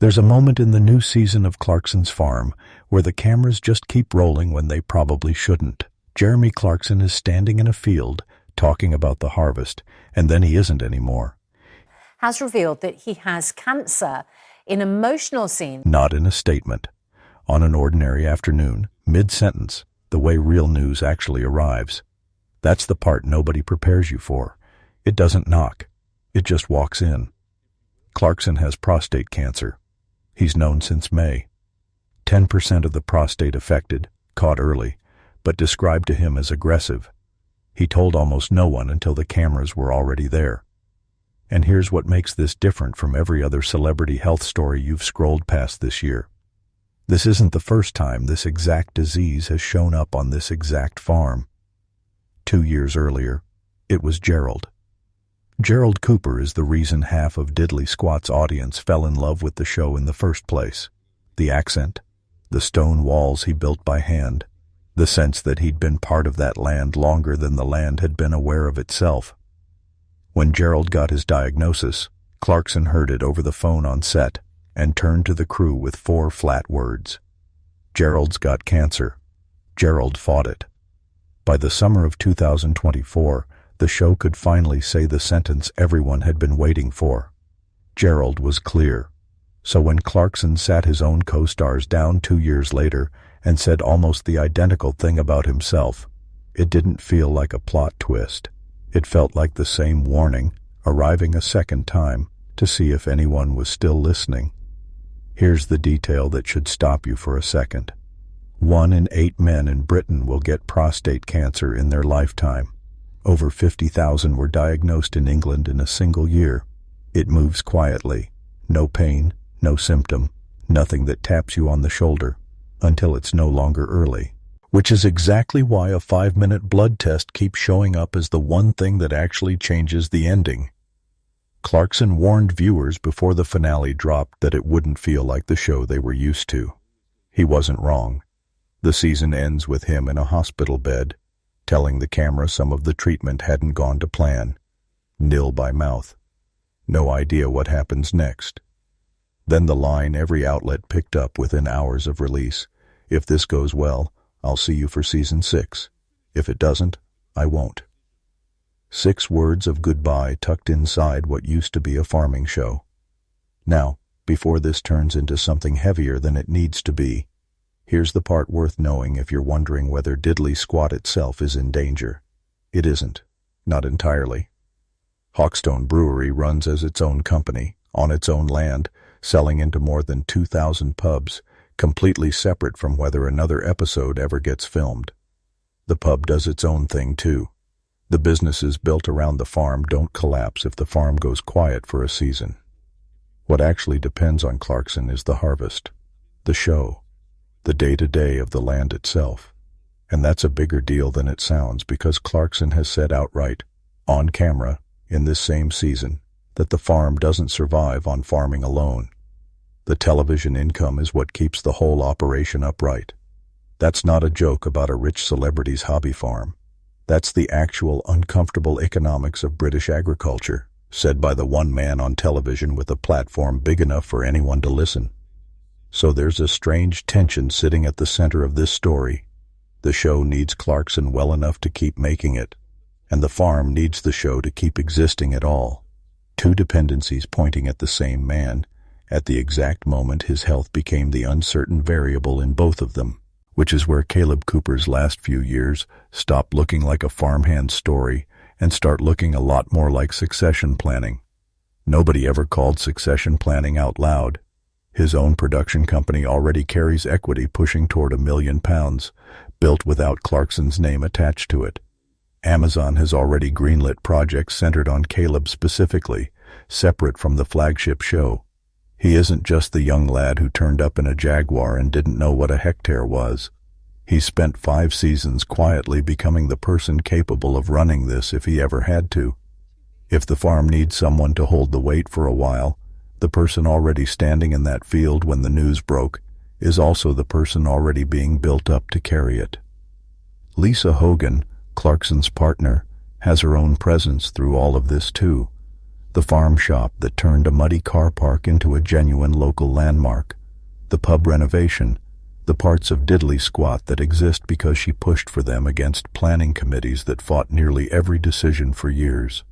There's a moment in the new season of Clarkson's Farm where the cameras just keep rolling when they probably shouldn't. Jeremy Clarkson is standing in a field talking about the harvest, and then he isn't anymore. Has revealed that he has cancer in emotional scene. Not in a statement. On an ordinary afternoon, mid-sentence, the way real news actually arrives. That's the part nobody prepares you for. It doesn't knock. It just walks in. Clarkson has prostate cancer. He's known since May. 10% of the prostate affected, caught early, but described to him as aggressive. He told almost no one until the cameras were already there. And here's what makes this different from every other celebrity health story you've scrolled past this year. This isn't the first time this exact disease has shown up on this exact farm. 2 years earlier, it was Gerald. Gerald Cooper is the reason half of Diddley Squat's audience fell in love with the show in the first place. The accent, the stone walls he built by hand, the sense that he'd been part of that land longer than the land had been aware of itself. When Gerald got his diagnosis, Clarkson heard it over the phone on set and turned to the crew with 4 flat words. Gerald's got cancer. Gerald fought it. By the summer of 2024, the show could finally say the sentence everyone had been waiting for. Gerald was clear. So when Clarkson sat his own co-stars down 2 years later and said almost the identical thing about himself, it didn't feel like a plot twist. It felt like the same warning, arriving a second time to see if anyone was still listening. Here's the detail that should stop you for a second. 1 in 8 men in Britain will get prostate cancer in their lifetime. Over 50,000 were diagnosed in England in a single year. It moves quietly. No pain, no symptom, nothing that taps you on the shoulder, until it's no longer early. Which is exactly why a 5-minute blood test keeps showing up as the one thing that actually changes the ending. Clarkson warned viewers before the finale dropped that it wouldn't feel like the show they were used to. He wasn't wrong. The season ends with him in a hospital bed, telling the camera some of the treatment hadn't gone to plan. Nil by mouth. No idea what happens next. Then the line every outlet picked up within hours of release. If this goes well, I'll see you for season 6. If it doesn't, I won't. 6 words of goodbye tucked inside what used to be a farming show. Now, before this turns into something heavier than it needs to be, here's the part worth knowing if you're wondering whether Diddley Squat itself is in danger. It isn't. Not entirely. Hawkstone Brewery runs as its own company, on its own land, selling into more than 2,000 pubs, completely separate from whether another episode ever gets filmed. The pub does its own thing too. The businesses built around the farm don't collapse if the farm goes quiet for a season. What actually depends on Clarkson is the harvest, the show, the day-to-day of the land itself. And that's a bigger deal than it sounds because Clarkson has said outright, on camera, in this same season, that the farm doesn't survive on farming alone. The television income is what keeps the whole operation upright. That's not a joke about a rich celebrity's hobby farm. That's the actual uncomfortable economics of British agriculture, said by the one man on television with a platform big enough for anyone to listen. So there's a strange tension sitting at the center of this story. The show needs Clarkson well enough to keep making it, and the farm needs the show to keep existing at all. 2 dependencies pointing at the same man, at the exact moment his health became the uncertain variable in both of them, which is where Caleb Cooper's last few years stopped looking like a farmhand story and start looking a lot more like succession planning. Nobody ever called succession planning out loud. His own production company already carries equity pushing toward £1 million, built without Clarkson's name attached to it. Amazon has already greenlit projects centered on Caleb specifically, separate from the flagship show. He isn't just the young lad who turned up in a Jaguar and didn't know what a hectare was. He spent 5 seasons quietly becoming the person capable of running this if he ever had to. If the farm needs someone to hold the weight for a while, the person already standing in that field when the news broke is also the person already being built up to carry it. Lisa Hogan, Clarkson's partner, has her own presence through all of this too. The farm shop that turned a muddy car park into a genuine local landmark. The pub renovation. The parts of diddly squat that exist because she pushed for them against planning committees that fought nearly every decision for years.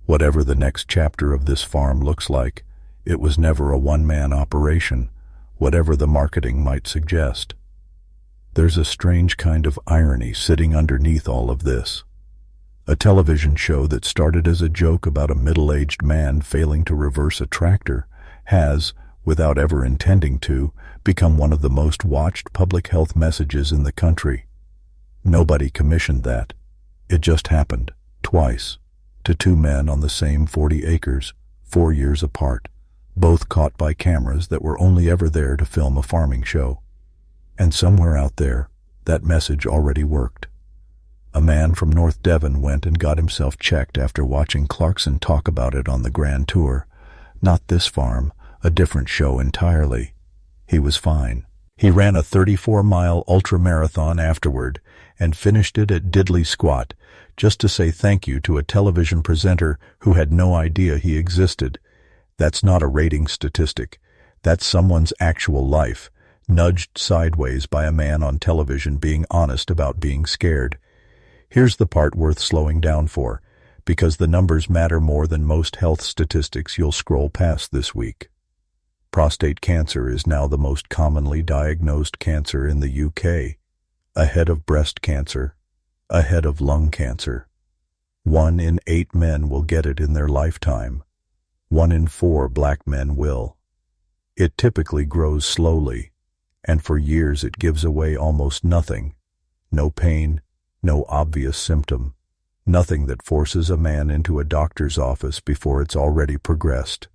Whatever the next chapter of this farm looks like, it was never a one-man operation, whatever the marketing might suggest. There's a strange kind of irony sitting underneath all of this. A television show that started as a joke about a middle-aged man failing to reverse a tractor has, without ever intending to, become one of the most watched public health messages in the country. Nobody commissioned that. It just happened, twice, to two men on the same 40 acres, 4 years apart, both caught by cameras that were only ever there to film a farming show. And somewhere out there, that message already worked. A man from North Devon went and got himself checked after watching Clarkson talk about it on the Grand Tour. Not this farm, a different show entirely. He was fine. He ran a 34-mile ultramarathon afterward and finished it at diddly squat, just to say thank you to a television presenter who had no idea he existed. That's not a rating statistic. That's someone's actual life, nudged sideways by a man on television being honest about being scared. Here's the part worth slowing down for, because the numbers matter more than most health statistics you'll scroll past this week. Prostate cancer is now the most commonly diagnosed cancer in the UK, ahead of breast cancer, ahead of lung cancer. 1 in 8 men will get it in their lifetime. 1 in 4 black men will. It typically grows slowly, and for years it gives away almost nothing. No pain, no obvious symptom, nothing that forces a man into a doctor's office before it's already progressed.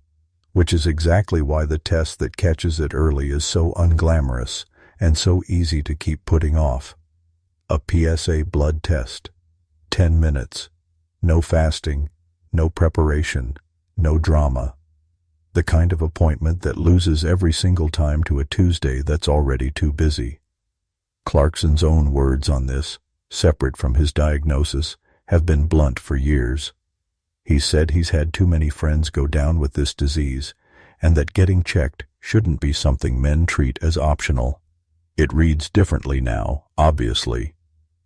Which is exactly why the test that catches it early is so unglamorous and so easy to keep putting off. A PSA blood test. 10 minutes. No fasting, no preparation, no drama. The kind of appointment that loses every single time to a Tuesday that's already too busy. Clarkson's own words on this, separate from his diagnosis, have been blunt for years. He said he's had too many friends go down with this disease, and that getting checked shouldn't be something men treat as optional. It reads differently now, obviously.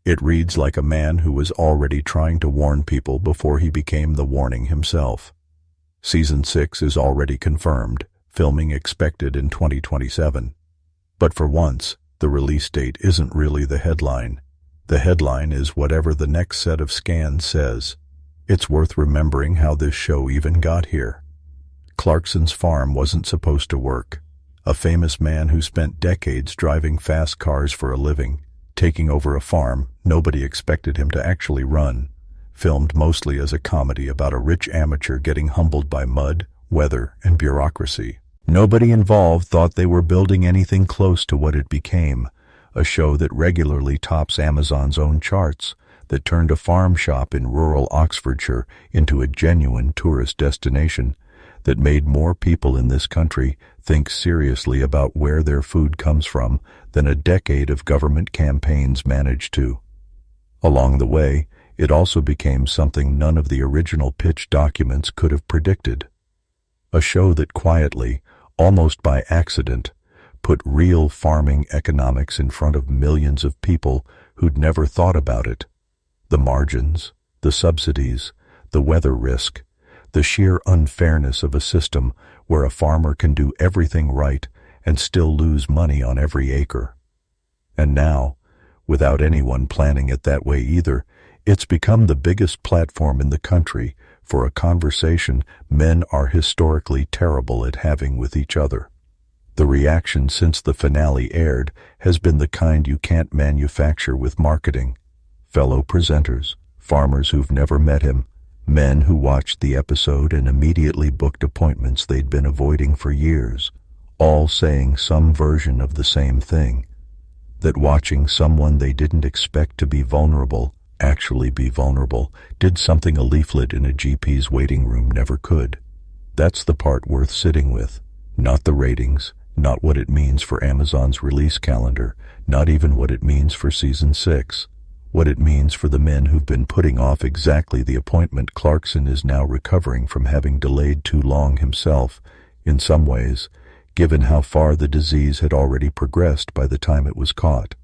It reads like a man who was already trying to warn people before he became the warning himself. Season 6 is already confirmed, filming expected in 2027. But for once, the release date isn't really the headline. The headline is whatever the next set of scans says. It's worth remembering how this show even got here. Clarkson's farm wasn't supposed to work. A famous man who spent decades driving fast cars for a living, taking over a farm nobody expected him to actually run, filmed mostly as a comedy about a rich amateur getting humbled by mud, weather, and bureaucracy. Nobody involved thought they were building anything close to what it became, a show that regularly tops Amazon's own charts, that turned a farm shop in rural Oxfordshire into a genuine tourist destination, that made more people in this country think seriously about where their food comes from than a decade of government campaigns managed to. Along the way, it also became something none of the original pitch documents could have predicted. A show that quietly, almost by accident, put real farming economics in front of millions of people who'd never thought about it. The margins, the subsidies, the weather risk, the sheer unfairness of a system where a farmer can do everything right and still lose money on every acre. And now, without anyone planning it that way either, it's become the biggest platform in the country for a conversation men are historically terrible at having with each other. The reaction since the finale aired has been the kind you can't manufacture with marketing. Fellow presenters, farmers who've never met him, men who watched the episode and immediately booked appointments they'd been avoiding for years, all saying some version of the same thing, that watching someone they didn't expect to be vulnerable actually be vulnerable did something a leaflet in a GP's waiting room never could. That's the part worth sitting with, not the ratings, not what it means for Amazon's release calendar, not even what it means for Season 6. what it means for the men who've been putting off exactly the appointment Clarkson is now recovering from having delayed too long himself, in some ways, given how far the disease had already progressed by the time it was caught.